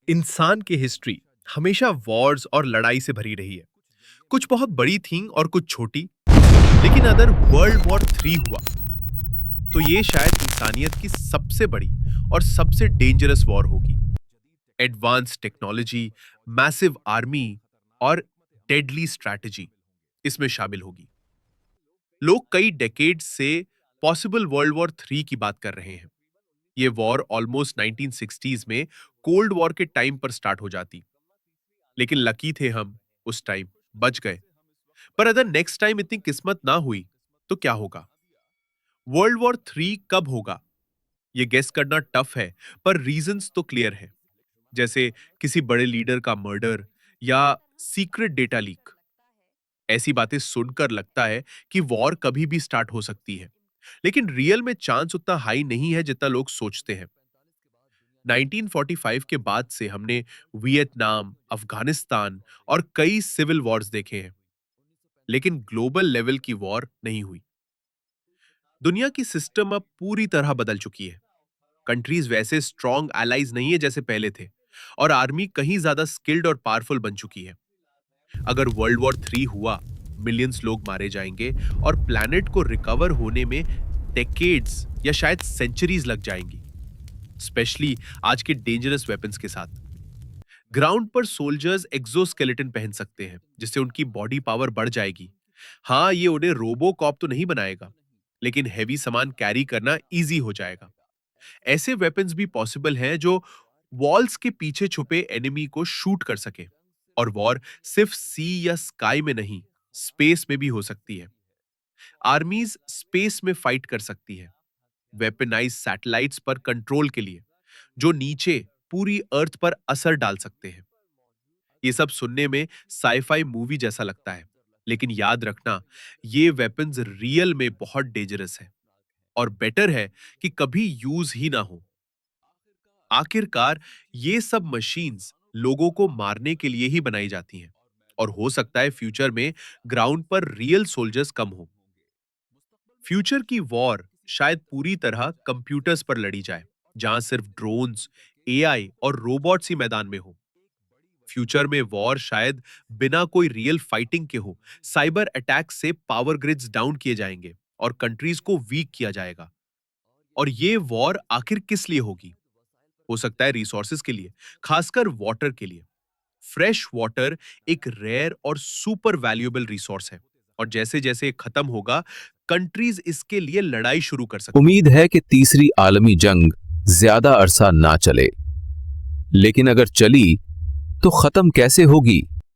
इंसान की हिस्ट्री हमेशा वॉर्स और लड़ाई से भरी रही है। कुछ बहुत बड़ी थी और कुछ छोटी। लेकिन अगर वर्ल्ड वॉर 3 हुआ तो ये शायद इंसानियत की सबसे बड़ी और सबसे डेंजरस वॉर होगी। एडवांस टेक्नोलॉजी, मैसिव आर्मी और डेडली स्ट्रैटेजी इसमें शामिल होगी। लोग कई डेकेड से पॉसिबल वर्ल्ड वॉर 3 की बात कर रहे हैं। ये वॉर ऑलमोस्ट 1960s में कोल्ड वॉर के टाइम पर स्टार्ट हो जाती। लेकिन लकी थे हम, उस टाइम बच गए। पर अगर नेक्स्ट टाइम इतनी किस्मत ना हुई तो क्या होगा? वर्ल्ड वॉर 3 कब होगा ये गेस करना टफ है, पर रीजंस तो क्लियर है। जैसे किसी बड़े लीडर का मर्डर या सीक्रेट डेटा लीक। ऐसी बातें सुनकर लगता है कि वॉर कभी भी स्टार्ट हो सकती है, लेकिन रियल में चांस उतना हाई नहीं है जितना लोग सोचते हैं। 1945 के बाद से हमने वियतनाम, अफगानिस्तान और कई सिविल वॉर्स देखे हैं, लेकिन ग्लोबल लेवल की वॉर नहीं हुई। दुनिया की सिस्टम अब पूरी तरह बदल चुकी है। कंट्रीज वैसे स्ट्रॉन्ग एलाइज नहीं है जैसे पहले थे, और आर्मी कहीं ज्यादा स्किल्ड और पावरफुल बन चुकी है। अगर वर्ल्ड वॉर 3 हुआ, मिलियंस लोग मारे जाएंगे और प्लैनेट को रिकवर होने में डेकेड्स या शायद सेंचुरीज लग जाएंगी, स्पेशली आज के डेंजरस वेपन्स के साथ। ग्राउंड पर सोल्जर्स एक्सोस्केलेटन पहन सकते हैं, जिससे उनकी बॉडी पावर बढ़ जाएगी। हाँ, ये उन्हें रोबो कॉप तो नहीं बनाएगा, लेकिन हैवी सामान कैरी करना इजी हो जाएगा। ऐसे वेपन्स भी पॉसिबल हैं जो वॉल्स के पीछे छुपे एनिमी को शूट कर सके। और वॉर सिर्फ सी या स्काई में नहीं, स्पेस में भी हो सकती है। आर्मीज स्पेस में फाइट कर सकती है, वेपनाइज सैटेलाइट्स पर कंट्रोल के लिए, जो नीचे पूरी अर्थ पर असर डाल सकते हैं। ये सब सुनने में साईफाई मूवी जैसा लगता है, लेकिन याद रखना, ये वेपन्स रियल में बहुत डेंजरस है, और बेटर है कि कभी यूज ही ना हो। आखिरकार ये सब मशीन्स लोगों को मारने के लिए ही बनाई जाती हैं, और हो सकता है फ्यूचर में ग्राउंड पर रियल सोल्जर्स कम हो। फ्यूचर की वॉर शायद पूरी तरह कंप्यूटर्स पर लड़ी जाए, जहां सिर्फ ड्रोन्स, एआई और रोबोट्स ही मैदान में हो। फ्यूचर में वॉर शायद बिना कोई रियल फाइटिंग के हो। साइबर अटैक से पावर ग्रिड्स डाउन किए जाएंगे और कंट्रीज को वीक किया जाएगा। और ये वॉर आखिर किस लिए होगी? हो सकता है रिसोर्सेज के लिए, खासकर वाटर के लिए। फ्रेश वाटर एक रेयर और सुपर वैल्यूएबल रिसोर्स है, और जैसे जैसे ये खत्म होगा, कंट्रीज इसके लिए लड़ाई शुरू कर सकती हैं। उम्मीद है कि तीसरी आलमी जंग ज्यादा अरसा ना चले, लेकिन अगर चली तो खत्म कैसे होगी